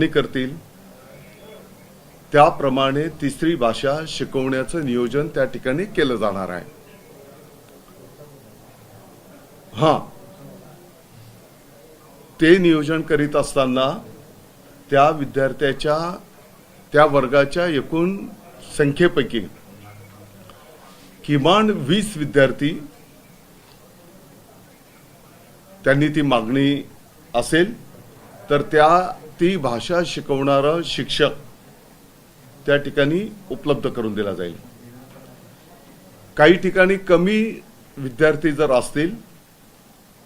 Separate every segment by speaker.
Speaker 1: करतील त्याप्रमाणे तिसरी भाषा शिकवण्याचं नियोजन त्या ठिकाणी केलं जाणार आहे। ते नियोजन करीत असताना त्या विद्यार्थ्याच्या त्या वर्गाच्या एकूण संख्येपैकी किमान 20 विद्यार्थी त्यांनी ती मागणी असेल तर ती भाषा शिकवणारा शिक्षक त्या ठिकाणी उपलब्ध करून दिला जाईल। काही ठिकाणी कमी विद्यार्थी जर असतील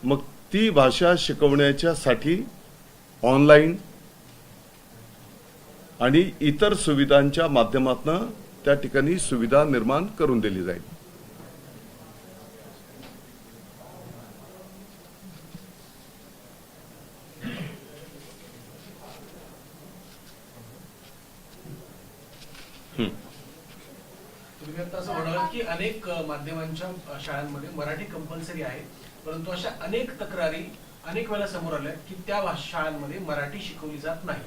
Speaker 1: मग ती भाषा शिकवण्यासाठी ऑनलाइन आणि इतर सुविधांच्या माध्यमातून त्या ठिकाणी सुविधा निर्माण करून दिली जाईल।
Speaker 2: तुम्ही आता असं म्हणालात की अनेक माध्यमांच्या शाळांमध्ये मराठी कंपल्सरी आहे, परंतु अशा अनेक तक्रारी अनेक वेळा समोर आल्या की त्या शाळांमध्ये मराठी शिकवली जात नाही।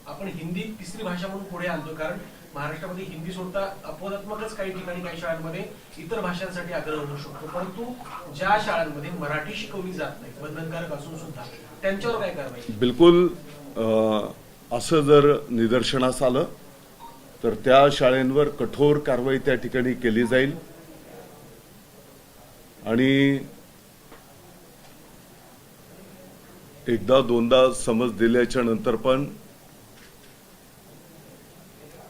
Speaker 2: आपण हिंदी तिसरी भाषा म्हणून पुढे आणतो, कारण महाराष्ट्रामध्ये हिंदी सोडता अपवादात्मकच काही ठिकाणी काही शाळांमध्ये इतर भाषांसाठी आग्रह होऊ शकतो, परंतु ज्या शाळांमध्ये मराठी शिकवली जात नाही बंधनकारक असून सुद्धा त्यांच्यावर काय कारवाई?
Speaker 1: बिलकुल असं जर निदर्शनास आलं तर त्या शाळांवर कठोर कारवाई त्या ठिकाणी केली जाईल आणि एकदा दोनदा समज दिल्याच्या नंतर पण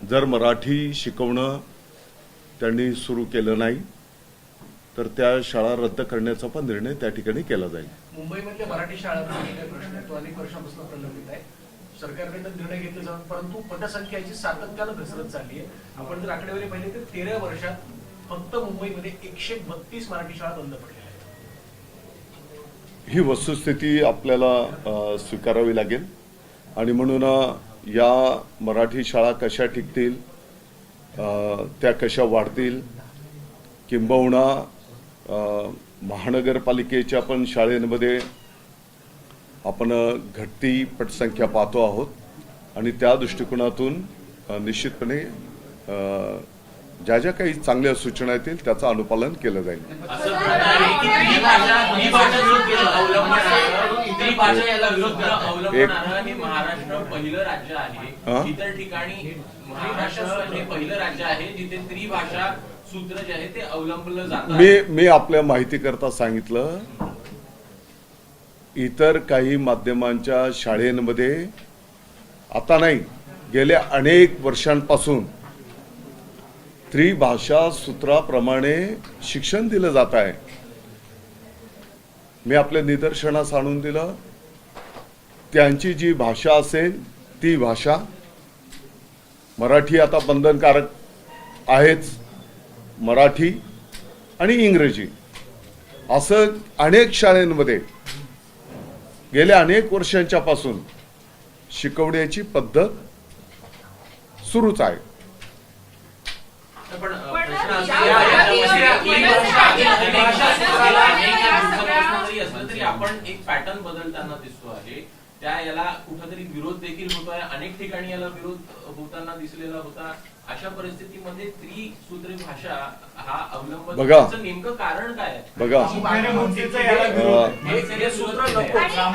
Speaker 1: जर मराठी शिकवणं त्यांनी सुरू केलं नाही तर त्या शाळा रद्द करण्याचा पण निर्णय त्या ठिकाणी केला जाईल।
Speaker 2: मुंबईमधल्या मराठी शाळांचा प्रश्न तो अनेक वर्षांपासून प्रलंबित आहे। सरकारकडे निर्णय घेतले जाऊन परंतु पटसंख्याची सातत्यानं घसरत चालली आहे। आपण जर आकडेवारी पाहिली तर 13 वर्षात फक्त मुंबईमध्ये 132 मराठी शाळा बंद पडल्या आहेत।
Speaker 1: ही वस्तुस्थिती आपल्याला स्वीकारावी लागेल आणि म्हणून या मराठी शाळा कशा टिकतील, त्या कशा वाढतील, किंबहुना महानगरपालिकेच्या पण शाळांमध्ये आपण घटती पटसंख्या पाहतो आहोत आणि त्या दृष्टिकोनातून निश्चितपणे ज्या ज्या काही चांगल्या सूचना येतील त्याचं अनुपालन केलं जाईल।
Speaker 3: महाराष्ट्र पहिलं राज्य आहे, इतर ठिकाणी महाराष्ट्र हे पहिलं राज्य आहे जिथे त्रिभाषा सूत्र जे आहे ते अवलंबलं जातं।
Speaker 1: मी आपल्या माहिती करता सांगितलं, इतर काही माध्यमांच्या शाळांमध्ये आता नाही गेल्या अनेक वर्षांपासून त्रिभाषा सूत्राप्रमाणे शिक्षण दिलं जात आहे। मी आपल्या निदर्शनास आणून दिलं, त्यांची जी भाषा असेल ती भाषा मराठी आता बंधनकारक आहेच, मराठी आणि इंग्रजी असं अनेक शाळांमध्ये गेल्या अनेक वर्षांच्या पासून शिकवण्याची पद्धत सुरूच आहे।
Speaker 3: आपण एक पॅटर्न बदलताना दिसतो आहे, त्या याला कुठेतरी विरोध देखील होतोय, अनेक ठिकाणी याला विरोध होताना दिसलेला होता। अशा परिस्थितीमध्ये त्रिसूत्री भाषा हा अवलंब नेमकं कारण काय आहे?
Speaker 1: बघा,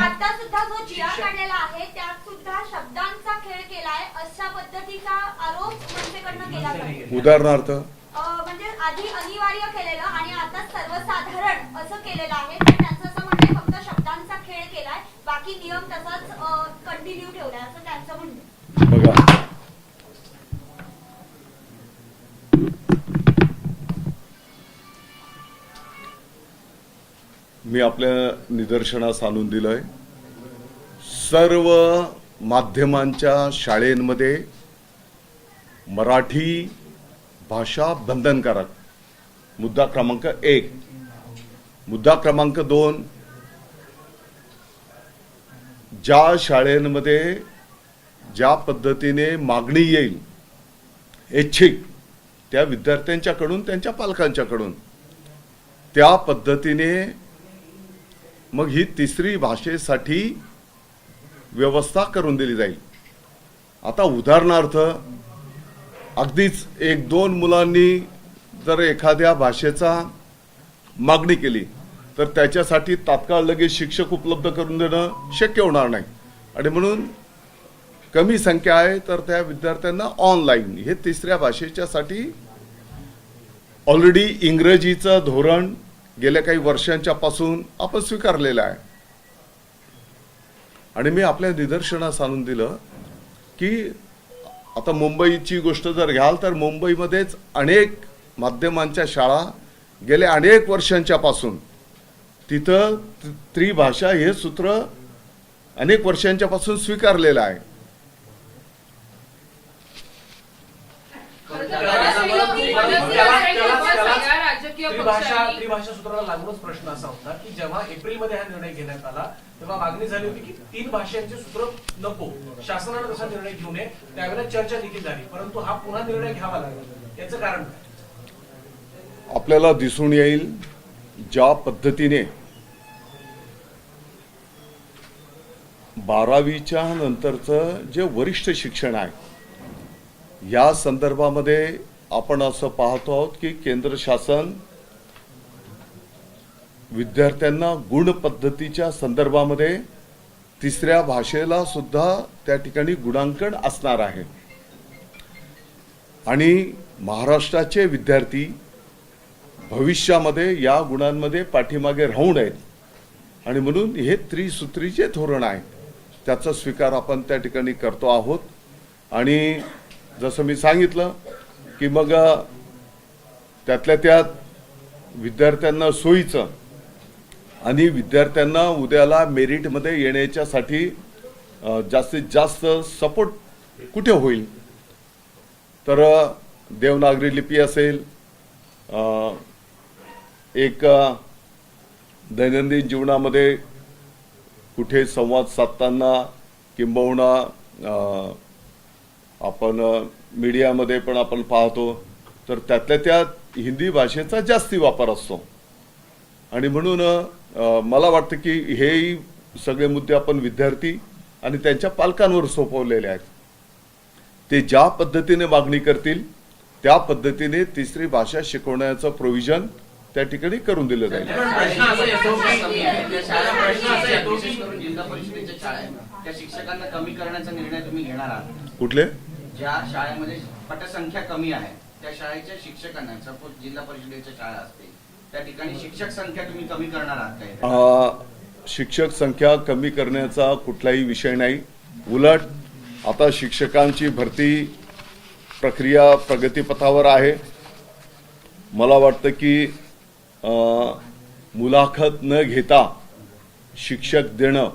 Speaker 4: आता सुद्धा जो जिया काढलेला आहे त्यात सुद्धा शब्दांचा खेळ केलाय अशा पद्धतीचा आरोप मनसेकडनं केला जातो।
Speaker 1: उदाहरणार्थ
Speaker 4: म्हणजे आधी अनिवार्य केलेलं आणि आता सर्वसाधारण असं केलेलं आहे। त्यांचं असं म्हणणं फक्त शब्दांचा खेळ केलाय, बाकी नियम तसाच कंटिन्यू ठेवलाय असं त्यांचं म्हणणं।
Speaker 1: बघा, मी आपल्या निदर्शनास आणून दिलंय, सर्व माध्यमांच्या शाळांमध्ये मराठी भाषा बंधनकारक, मुद्दा क्रमांक 1। मुद्दा क्रमांक 2, ज्या शाळांमध्ये ज्या पद्धतीने मागणी येईल ऐच्छिक त्या विद्यार्थ्यांच्याकडून त्यांच्या पालकांच्याकडून त्या पद्धतीने मग ही तिसरी भाषेसाठी व्यवस्था करून दिली जाईल। आता उदाहरणार्थ अगदीच एक दोन मुलांनी जर एखाद्या भाषेचा मागणी केली तर त्याच्यासाठी तात्काळ लगेच शिक्षक उपलब्ध करून देणं शक्य होणार नाही आणि म्हणून कमी संख्या आहे तर त्या विद्यार्थ्यांना ऑनलाईन हे तिसऱ्या भाषेच्यासाठी ऑलरेडी इंग्रजीचं धोरण गेल्या काही वर्षांच्या पासून आपण स्वीकारलेलं आहे आणि मी आपल्या निदर्शनास आणून दिलं की आता मुंबईची गोष्ट जर घ्याल तर मुंबईमध्येच अनेक माध्यमांच्या शाळा गेल्या अनेक वर्षांच्या पासून तिथं त्रिभाषा हे सूत्र अनेक वर्षांच्या पासून स्वीकारलेलं आहे.
Speaker 2: त्रिभाषा सूत्राला लागूनच प्रश्न असा होता की जेव्हा एप्रिलमध्ये हा निर्णय घेण्यात आला तेव्हा मागणी झाली होती की 3 भाषांचे सूत्र नको, शासनाने तसा निर्णय घेऊ नये. त्यावेळेला चर्चा देखील झाली, परंतु हा पुन्हा निर्णय घ्यावा लागला. याचं कारण काय?
Speaker 1: आपल्याला दिसून येईल ज्या पद्धतीने 12वीच्या नंतरचं जे वरिष्ठ शिक्षण आहे या संदर्भामध्ये आपण असं पाहतो आहोत की केंद्र शासन विद्यार्थ्यांना गुण पद्धतीच्या संदर्भामध्ये तिसऱ्या भाषेला सुद्धा त्या ठिकाणी गुणांकन असणार आहे आणि महाराष्ट्राचे विद्यार्थी भविष्यामध्ये या गुणांमध्ये पाठीमागे राहू नयेत आणि म्हणून हे त्रिसूत्रीचे धोरण आहे त्याचा स्वीकार आपण त्या ठिकाणी करतो आहोत. आणि जसं मी सांगितलं की मग त्यातल्या त्यात विद्यार्थ्यांना सोयीचं आणि विद्यार्थ्यांना उद्याला मेरिटमध्ये येण्याच्यासाठी जास्तीत जास्त सपोर्ट कुठे होईल तर देवनागरी लिपी असेल, एक दैनंदिन जीवनामध्ये कुठे संवाद साधताना किंबहुना आपण मीडियामध्ये पण आपण पाहतो तर त्यातल्या त्यात हिंदी भाषेचा जास्ती वापर असतो आणि म्हणून मला वाटतं की हेही सगळे मुद्दे आपण विद्यार्थी आणि त्यांच्या पालकांवर सोपवलेले आहेत. ते ज्या पद्धतीने मागणी करतील त्या पद्धतीने तिसरी भाषा शिकवण्याचं प्रोव्हिजन त्या ठिकाणी करून दिलं जाईल.
Speaker 5: जिल्हा परिषदेच्या शाळा आहेत त्या शिक्षकांना कमी करण्याचा निर्णय तुम्ही घेणार आहात?
Speaker 1: कुठले?
Speaker 5: ज्या शाळेमध्ये पटसंख्या कमी आहे त्या शाळेच्या शिक्षकांना, सपोज जिल्हा परिषदेच्या शाळा असतील त्या ठिकाणी शिक्षक संख्या तुम्ही कमी करणार आहात काय?
Speaker 1: शिक्षक संख्या कमी करण्याचा कुठलाही विषय नाही. उलट आता शिक्षकांची भरती प्रक्रिया प्रगतीपथावर आहे. मला वाटतं की मुलाखत न घेता शिक्षक देणं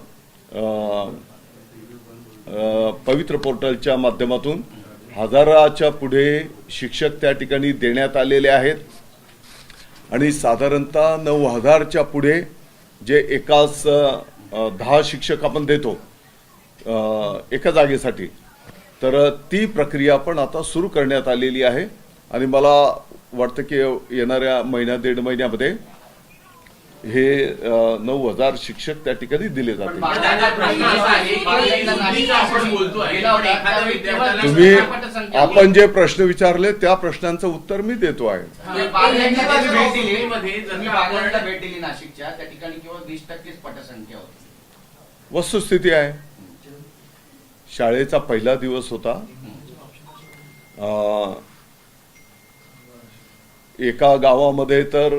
Speaker 1: पवित्र पोर्टलच्या माध्यमातून 1000च्या पुढे शिक्षक त्या ठिकाणी देण्यात आलेले आहेत आणि साधारणतः 9000च्या पुढे जे एकाच 10 शिक्षक आपण देतो एका जागेसाठी तर ती प्रक्रिया पण आता सुरू करण्यात आलेली आहे आणि मला वाटतं की येणाऱ्या महिन्या 1.5 महिन्यामध्ये हे 9000 शिक्षक त्या ठिकाणी दिले जातील. तुम्ही आपण जे प्रश्न विचारले त्या प्रश्नांचं उत्तर मी देतो आहे.
Speaker 5: भेट दिली नाशिकच्या त्या ठिकाणी केवळ 20%च पटसंख्या होती.
Speaker 1: वस्तुस्थिती आहे. शाळेचा पहिला दिवस होता. एका गावामध्ये तर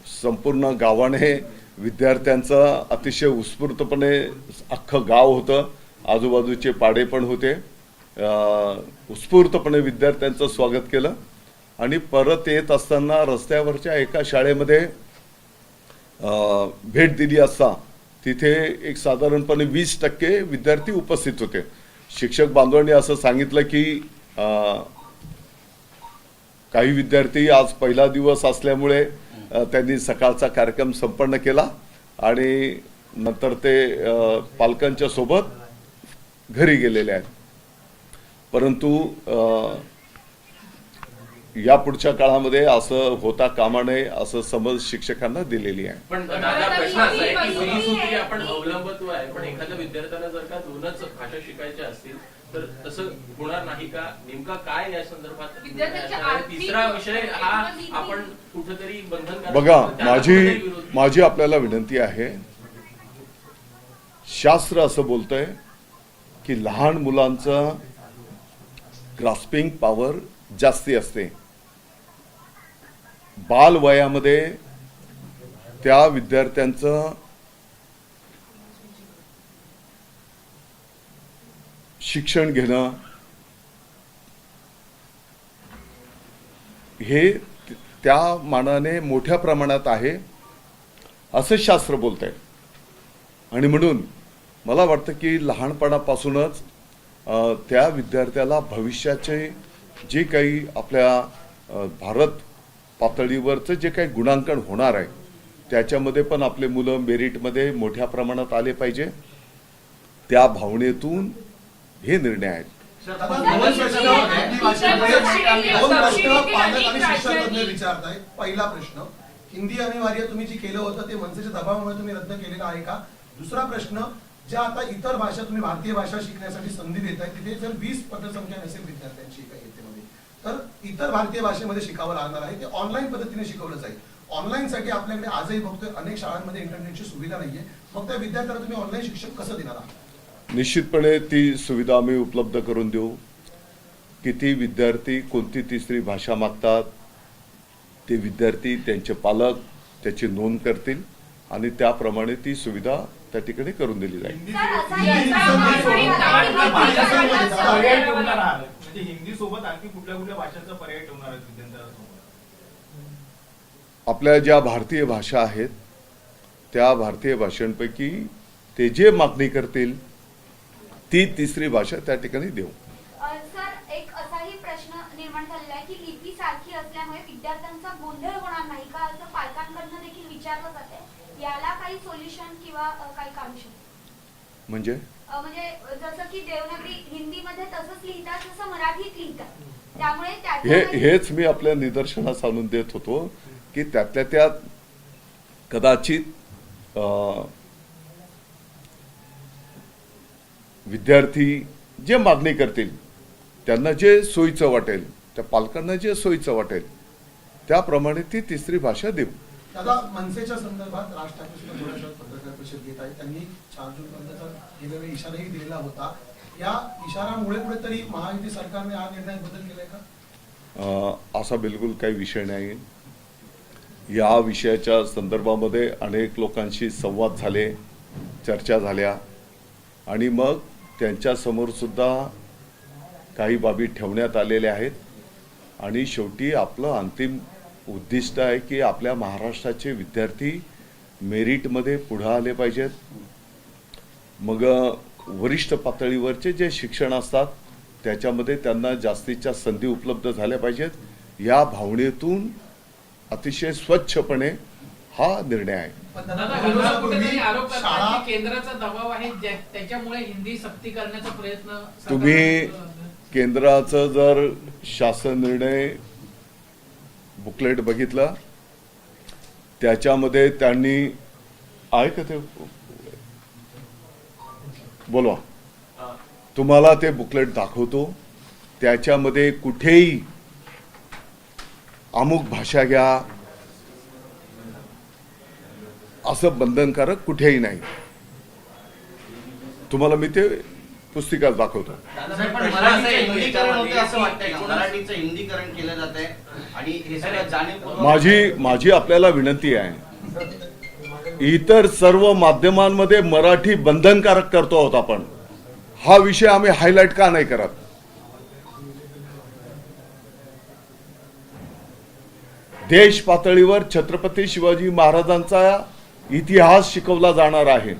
Speaker 1: संपूर्ण गावाने विद्यार्थ्यांचं अतिशय उत्स्फूर्तपणे अख्खं गाव होतं, आजूबाजूचे पाडे पण होते, उत्स्फूर्तपणे विद्यार्थ्यांचं स्वागत केलं आणि परत येत असताना रस्त्यावरच्या एका शाळेमध्ये भेट दिली असता तिथे एक साधारणपणे 20% विद्यार्थी उपस्थित होते. शिक्षक बांधवांनी असं सांगितलं की काही विद्यार्थी आज पहिला दिवस असल्यामुळे त्यांनी सकाळचा कार्यक्रम संपन्न केला आणि नंतर ते पालकांच्या सोबत घरी गेलेले आहेत. परंतु या पुढच्या काळामध्ये असं होता कामा नये असं समज शिक्षकांना दिलेली आहे.
Speaker 3: पण दादा प्रश्न असा आहे की त्रिसूत्री आपण अवलंबत्व आहे पण एखाद्या विद्यार्थ्याला जर का 2च भाषा शिकायच्या असतील तर तसं होणार नाही का? नेमका काय या संदर्भात
Speaker 6: विद्यार्थ्यांच्या
Speaker 3: निर्णय?
Speaker 6: आर्थिक
Speaker 3: तिसरा विषय हा आपण कुठेतरी बंधनकारक
Speaker 1: बघा,
Speaker 3: त्याला कुठेतरी विरोध-
Speaker 1: माझी आपल्याला विनंती आहे. शास्त्र असं बोलतंय की लहान मुलांचं ग्रास्पिंग पॉवर जास्ती असते. बाल वयामध्ये त्या विद्यार्थ्यांचं शिक्षण घेणं हे त्या मानाने मोठ्या प्रमाणात आहे असं शास्त्र बोलतंय. आणि म्हणून मला वाटतं की लहानपणापासूनच त्या विद्यार्थ्याला भविष्याचे जे काही आपल्या भारत पातळीवरचं जे काही गुणांकन होणार आहे त्याच्यामध्ये पण आपले मुलं मेरिटमध्ये मोठ्या प्रमाणात आले पाहिजे. त्या भावनेतून हे निर्णय आहेत.
Speaker 5: सर,
Speaker 6: दादा,
Speaker 5: पण
Speaker 6: दोन
Speaker 5: दोन
Speaker 6: प्रश्न
Speaker 5: प्रश्न
Speaker 6: होते.
Speaker 5: होते.
Speaker 6: दोन
Speaker 7: प्रश्न पालक आणि शिक्षक विचारत आहेत. पहिला प्रश्न, हिंदी अनिवार्य तुम्ही जे केलं होतं ते मनसेच्या दबावामुळे तुम्ही रद्द केलेलं आहे का? दुसरा प्रश्न, ज्या आता इतर भाषा तुम्ही भारतीय भाषा शिकण्यासाठी संधी देताय तिथे जर 20 पटसंख्या नसेल विद्यार्थ्यांची एका येतेमध्ये तर इतर भारतीय भाषेमध्ये शिकावं लागणार आहे. ते ऑनलाईन पद्धतीने शिकवलं जाईल. ऑनलाईन साठी आपल्याकडे आजही बघतोय अनेक शाळांमध्ये इंटरनेटची सुविधा नाहीये. मग त्या विद्यार्थ्यांना तुम्ही ऑनलाईन शिक्षण कसं देणार आहात?
Speaker 1: निश्चितपणे ती सुविधा आम्ही उपलब्ध करून देऊ. किती विद्यार्थी कोणती तिसरी भाषा मागतात ते विद्यार्थी त्यांचे पालक त्याची नोंद करतील आणि त्याप्रमाणे ती सुविधा त्या ठिकाणी करून दिली जाईल.
Speaker 8: पर्याय ठेवणार आहात म्हणजे हिंदी सोबत आणखी कुठल्या कुठल्या भाषांचा पर्याय ठेवणार आहेत विद्यार्थ्यांसोबत?
Speaker 1: आपल्या ज्या भारतीय भाषा आहेत त्या भारतीय भाषांपैकी ते जे मागणी करतील ती तिसरी भाषा त्या ठिकाणी देऊ.
Speaker 4: सर, एक असाही प्रश्न निर्माण झालेला आहे की लिपी सारखी असल्यामुळे विद्यार्थ्यांचा गोंधळ होणार नाही का असं पालकांकडनं देखील विचारलं जाते. याला काही सोल्युशन किंवा काही काढू शकतो?
Speaker 1: म्हणजे
Speaker 4: जसं की देवनागरी हिंदीमध्ये तसंच लिहितात जसं मराठीत लिहितात, त्यामुळे
Speaker 1: हेच मी आपल्या निदर्शनास आणून देत होतो की त्यातल्या त्यात कदाचित विद्यार्थी जे मागणी करतील त्यांना जे सोयीचं वाटेल त्या पालकांना जे सोयीचं वाटेल त्याप्रमाणे ती तिसरी भाषा देऊ.
Speaker 7: दादा, मनसेच्या संदर्भात राज ठाकरे सुद्धा थोड्याशा पत्रकार परिषद घेत आहेत. त्यांनी 4 जून पर्यंतचा वेगवेगळे इशाराही दिलेला होता. या इशारामुळे कुठेतरी महायुती सरकारने हा निर्णय बदल केलाय का?
Speaker 1: असा बिलकुल काही विषय नाही. या विषयाच्या संदर्भामध्ये अनेक लोकांशी संवाद झाले, चर्चा झाल्या आणि मग त्यांच्यासमोर सुद्धा काही बाबी ठेवण्यात आलेल्या आहेत आणि शेवटी आपलं अंतिम उद्दिष्ट आहे की आपल्या महाराष्ट्राचे विद्यार्थी मेरिटमध्ये पुढे आले पाहिजेत. मग वरिष्ठ पातळीवरचे जे शिक्षण असतात त्याच्यामध्ये त्यांना जास्तीच्या संधी उपलब्ध झाल्या पाहिजेत. या भावनेतून अतिशय स्वच्छपणे हा निर्णय आहे.
Speaker 7: पण
Speaker 6: दादा,
Speaker 7: दादा,
Speaker 6: विरोधक कुठेतरी आरोप करतात
Speaker 7: शाळा
Speaker 6: की केंद्राचा दबाव आहे त्याच्यामुळे हिंदी सक्ती करण्याचा प्रयत्न
Speaker 1: तुम्ही केंद्राचं जर शासन निर्णय बुकलेट बघितलं त्याच्यामध्ये त्यांनी आहे का ते बोलवा, तुम्हाला ते बुकलेट दाखवतो. त्याच्यामध्ये कुठेही अमुक भाषा घ्या असं बंधनकारक कुठेही नाही. तुम्हाला मी ते पुस्तिका दाखवतो.
Speaker 5: साहेब, पण मराठीचं हिंदीकरण होतं असं वाटतंय का? मराठीचं हिंदीकरण केलं जात आहे आणि हे सगळं जाणीवपूर्वक
Speaker 1: माझी आपल्याला विनंती आहे, इतर सर्व माध्यमांमध्ये मराठी बंधनकारक करतो आहोत आपण. हा विषय आम्ही हायलाइट का नाही करत? देश पातळीवर छत्रपती शिवाजी महाराजांचा इतिहास शिकवला जाणार आहे,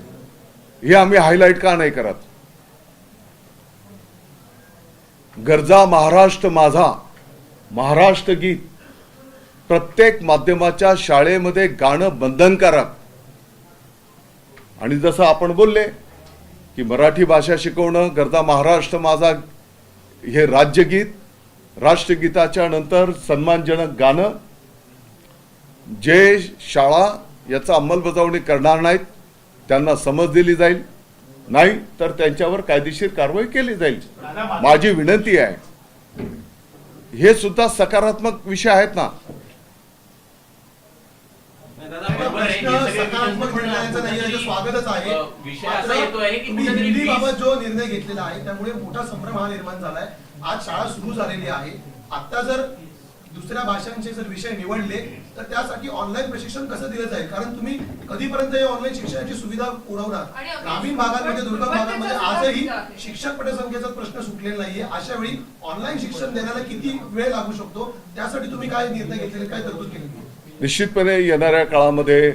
Speaker 1: हे आम्ही हायलाइट का नाही करत? गरजा महाराष्ट्र माझा, महाराष्ट्र गीत प्रत्येक माध्यमाच्या शाळेमध्ये गाणं बंधनकारक. आणि जसं आपण बोलले की मराठी भाषा शिकवणं, गरजा महाराष्ट्र माझा हे राज्यगीत, राष्ट्रगीताच्या नंतर सन्मानजनक गाणं, जे शाळा याचा अंमलबजावणी करणार नाहीत त्यांना समज दिली जाईल नाही तर त्यांच्यावर कायदेशीर कारवाई केली जाईल.
Speaker 8: दादा, मात्र-
Speaker 1: माझी विनंती आहे. हे सुद्धा सकारात्मक विषय आहेत ना.
Speaker 3: दादा, बरोबर आहे. हे
Speaker 7: प्रश्न
Speaker 3: सगळे
Speaker 7: सकारात्मक
Speaker 3: विषय
Speaker 7: निर्णयाचा नाही याचं स्वागतच आहे.
Speaker 3: विषय
Speaker 7: मात्र
Speaker 3: असा येतोय की
Speaker 7: तुम्ही
Speaker 3: कुठेतरी
Speaker 7: हिंदीबाबत जो निर्णय घेतलेला आहे त्यामुळे मोठा संभ्रम हा निर्माण झालाय. आज शाळा सुरू झालेली आहे. आता जर दुसऱ्या भाषांचे जर विषय निवडले तर त्यासाठी ऑनलाईन प्रशिक्षण कसं दिलं जाईल? कारण तुम्ही कधीपर्यंत हे ऑनलाईन शिक्षणाची सुविधा पुरवणार?
Speaker 9: आणि अगदी
Speaker 7: ग्रामीण भागांमध्ये, दुर्गम
Speaker 9: पण
Speaker 7: भागांमध्ये
Speaker 9: त्याचा
Speaker 7: आजही
Speaker 9: सुविधा आहे.
Speaker 7: शिक्षक पटसंख्येचा प्रश्न सुटलेला नाहीये. अशा वेळी ऑनलाईन शिक्षण देण्याला किती वेळ लागू शकतो? त्यासाठी तुम्ही काय निर्णय घेतलेले, काय तरतूद केली?
Speaker 1: निश्चितपणे येणाऱ्या काळामध्ये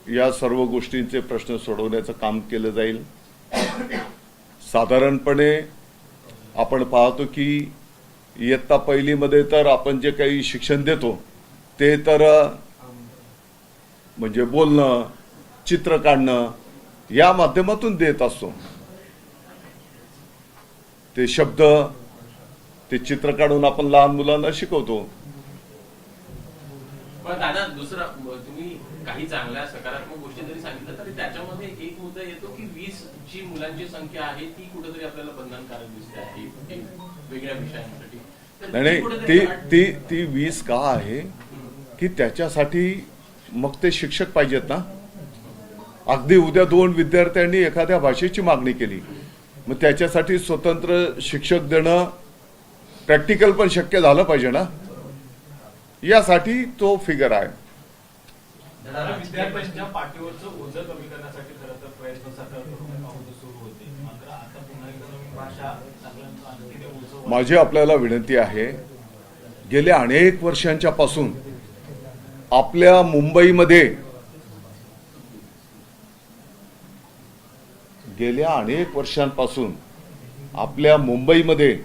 Speaker 1: या सर्व गोष्टींचे प्रश्न सोडवण्याचं काम केलं जाईल. साधारणपणे आपण पाहतो की इयत्ता पहिलीमध्ये तर आपण जे काही शिक्षण देतो ते तर म्हणजे बोलणं, चित्र काढणं या माध्यमातून देत असतो. ते शब्द, ते चित्र काढून आपण लहान मुलांना शिकवतो.
Speaker 3: पण दादा, दुसरा तुम्ही काही चांगल्या सकारात्मक गोष्टी जरी सांगितलं तरी त्याच्यामध्ये एक मुद्दा येतो की 20 जी मुलांची संख्या आहे ती कुठेतरी आपल्याला बंधनकारक दिसते आहे वेगळ्या विषयांसाठी. तर
Speaker 1: नाही नाही,
Speaker 3: कुठेतरी
Speaker 1: ती 20 का आहे की त्याच्यासाठी मग ते शिक्षक पाहिजेत ना. अगदी उद्या 2 विद्यार्थ्यांनी एखाद्या भाषेची मागणी केली, मग त्याच्यासाठी स्वतंत्र शिक्षक देणं प्रॅक्टिकल पण शक्य झालं पाहिजे ना. यासाठी तो फिगर आहे.
Speaker 8: दादा, विद्यार्थ्यांच्या पाठीवरचं ओझं कमी करण्यासाठी खरं तर प्रयत्न सातत्याने सुरू होते. मात्र आता पुन्हा एकदा नवीन भाषा सगळ्यांचं आणखी ते ओझं वाढतं.
Speaker 1: माझी आपल्याला विनंती आहे, गेल्या अनेक वर्षांच्या पासून आपल्या मुंबईमध्ये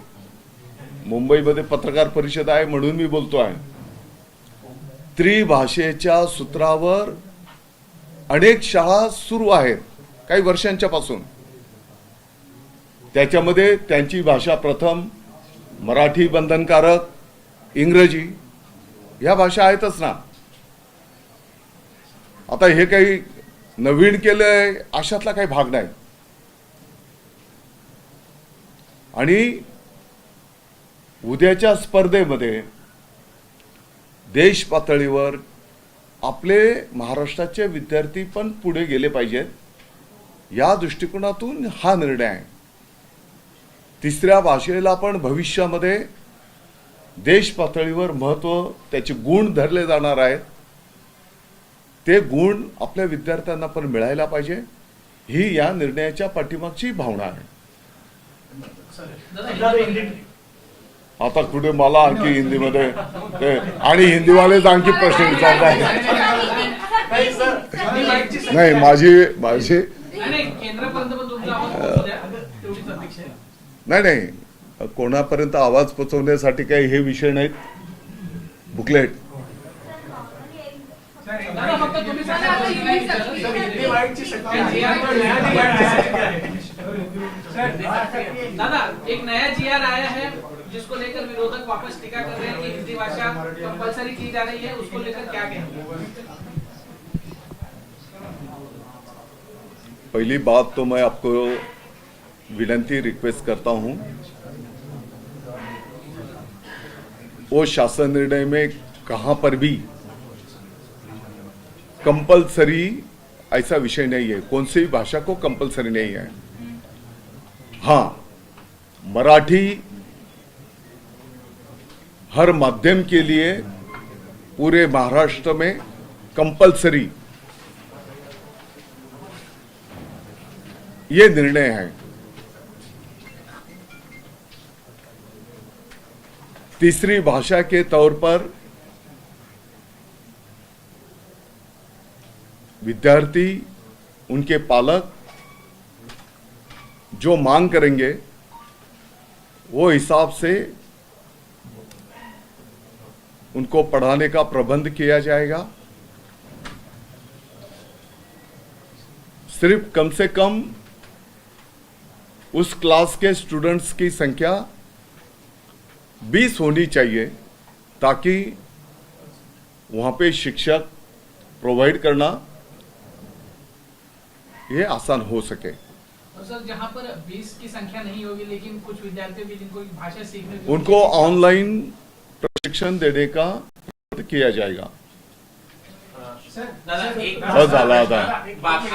Speaker 1: मुंबईमध्ये पत्रकार परिषद आहे म्हणून मी बोलतो आहे. त्रिभाषेच्या सूत्रावर अनेक शाळा सुरू आहेत काही वर्षांच्या पासून. त्याच्यामध्ये त्यांची भाषा प्रथम मराठी बंधनकारक, इंग्रजी या भाषा आहेतच ना. आता हे काही नवीन केलंय अशातला काही भाग नाही. आणि उद्याच्या स्पर्धेमध्ये देश पातळीवर आपले महाराष्ट्राचे विद्यार्थी पण पुढे गेले पाहिजेत. या दृष्टिकोनातून हा निर्णय आहे. तिसऱ्या भाषेला पण भविष्यामध्ये देश पातळीवर महत्त्व, त्याचे गुण धरले जाणार आहेत. ते गुण आपल्या विद्यार्थ्यांना पण मिळायला पाहिजे, ही या निर्णयाच्या पाठीमागची भावना आहे. आता कुठे मला आणखी हिंदीमध्ये आणि हिंदीवालेच आणखी प्रश्न विचारत आहेत. नाही, माझी
Speaker 6: केंद्रापर्यंत पण तुमचा आवाज पोहोचू द्या. तेवढीच अपेक्षा आहे.
Speaker 1: नाही, कोणापर्यंत आवाज पोचवण्यासाठी काही हे विषय नाहीत. बुकलेट
Speaker 6: दादा, फक्त तुम्ही सांगा आता
Speaker 2: हिंदी वाईटची शक्ती
Speaker 6: दादा, एक नया जीआर आया है जिसको लेकर विरोधक वापस टीका कर रहे हैं कि हिंदी भाषा कंपलसरी की जा रही है, उसको लेकर क्या कहेंगे?
Speaker 1: पहली बात तो मैं आपको विनंती रिक्वेस्ट करता हूं, वो शासन निर्णय में कहां पर भी कंपलसरी ऐसा विषय नहीं है. कौन सी भाषा को कंपलसरी नहीं है. हाँ, मराठी हर माध्यम के लिए पूरे महाराष्ट्र में कंपलसरी ये निर्णय है. तीसरी भाषा के तौर पर विद्यार्थी, उनके पालक जो मांग करेंगे वो हिसाब से उनको पढ़ाने का प्रबंध किया जाएगा. सिर्फ कम से कम उस क्लास के स्टूडेंट्स की संख्या 20 होनी चाहिए ताकि वहां पे शिक्षक प्रोवाइड करना ये आसान हो सके.
Speaker 6: और सर जहाँ पर 20 की संख्या नहीं होगी लेकिन कुछ विद्यार्थियों की जिनको भाषा सीखने की
Speaker 1: उनको ऑनलाइन प्रशिक्षण देने का किया जाएगा.
Speaker 3: दादा एक
Speaker 1: झाला आता.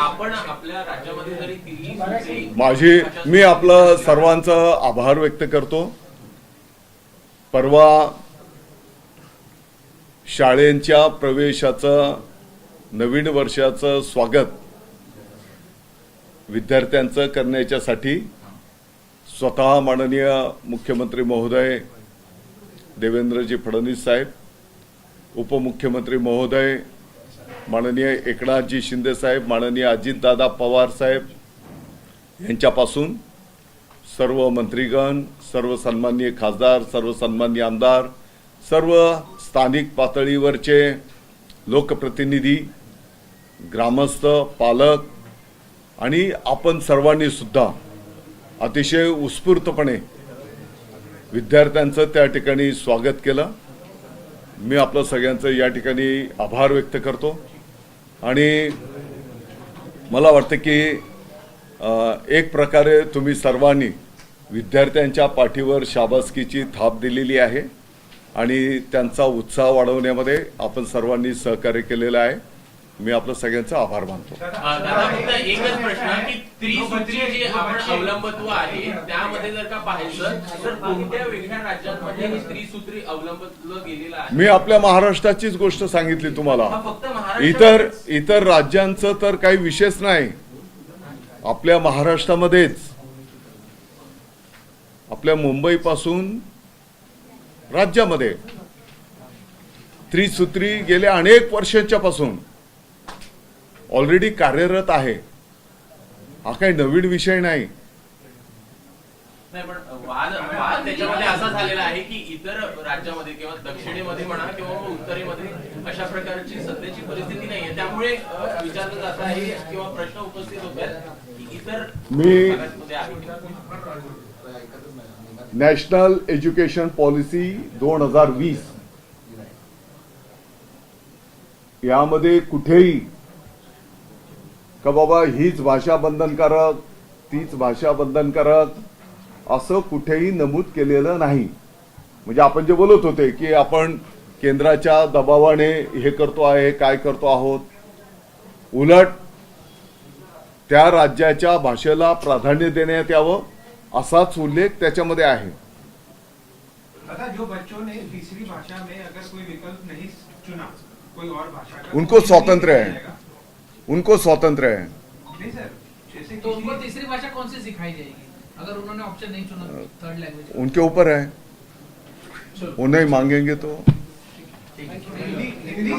Speaker 3: आपण आपल्या राज्यामध्ये जरी दिल्ली
Speaker 1: मी आपलं सर्वांचं आभार व्यक्त करतो. परवा शाळेंच्या प्रवेशाचं नवीन वर्षाचं स्वागत विद्यार्थ्यांचं करण्याच्यासाठी स्वतः माननीय मुख्यमंत्री महोदय देवेंद्रजी फडणवीस साहेब, उपमुख्यमंत्री महोदय माननीय एकनाथजी शिंदे साहेब, माननीय अजितदादा पवार साहेब यांच्यापासून सर्व मंत्रीगण, सर्व सन्माननीय खासदार, सर्व सन्माननीय आमदार, सर्व स्थानिक पातळीवरचे लोकप्रतिनिधी, ग्रामस्थ, पालक आणि आपण सर्वांनी सुद्धा अतिशय उत्स्फूर्तपणे विद्यार्थ्यांचं त्या ठिकाणी स्वागत केलं. मी आपलं सगळ्यांचं या ठिकाणी आभार व्यक्त करतो आणि मला वाटतं की एक प्रकारे तुम्ही सर्वांनी विद्यार्थ्यांच्या पाठीवर शाबासकीची थाप दिलेली आहे आणि त्यांचा उत्साह वाढवण्यामध्ये आपण सर्वांनी सहकार्य केलेलं आहे. मी आपलं सगळ्यांचा आभार मानतो.
Speaker 3: दादा फक्त एकच प्रश्न की त्रिसूत्री जे आपण अवलंबत्व आहे त्यामध्ये जर का पाहिलं तर कोणत्या वेगळ्या राज्यांमध्ये हे त्रिसूत्री अवलंबलं गेलेलं आहे?
Speaker 1: मी आपल्या महाराष्ट्राचीच गोष्ट सांगितली तुम्हाला.
Speaker 3: हा फक्त महाराष्ट्र
Speaker 1: इतर राज्यांचं तर काही विशेष नाही. आपल्या महाराष्ट्रामध्येच आपल्या मुंबईपासून राज्यामध्ये त्रिसूत्री गेल्या अनेक वर्षांच्या पासून ऑलरेडी कार्यरत आहे. हा काही नवीन विषय नाही.
Speaker 3: नाही पण वाद त्याच्यामध्ये असा झालेला आहे की इतर राज्यामध्ये किंवा दक्षिणेमध्ये म्हणा किंवा उत्तरेमध्ये अशा प्रकारची सध्याची परिस्थिती नाहीये. त्यामुळे विचारलं जात आहे किंवा प्रश्न उपस्थित होत आहेत की इतर भागांमध्ये आहे.
Speaker 1: नॅशनल एज्युकेशन पॉलिसी 2020 यामध्ये कुठेही का बाबा हीच भाषा बंधनकारक, तीच भाषा बंधनकारक असं कुठेही नमूद केलेलं नाही. म्हणजे आपण जे बोलत होते की आपण केंद्राच्या दबावाने हे करतो आहे, काय करतो आहोत, उलट त्या राज्याच्या भाषेला प्राधान्य देण्यात यावं असाच उल्लेख त्याच्यामध्ये आहे.
Speaker 9: तथा जो बच्चों ने तीसरी भाषा में अगर कोई विकल्प नहीं चुना, कोई और भाषा का,
Speaker 1: उनको स्वातंत्र्य है, उनको स्वातंत्र्य है.
Speaker 9: नहीं सर, जैसे
Speaker 6: तो उनको तीसरी भाषा कौन सी सिखाई जाएगी अगर उन्होंने ऑप्शन नहीं चुना थर्ड लैंग्वेज?
Speaker 1: उनके ऊपर है, वो नहीं मांगेंगे तो
Speaker 9: हिंदी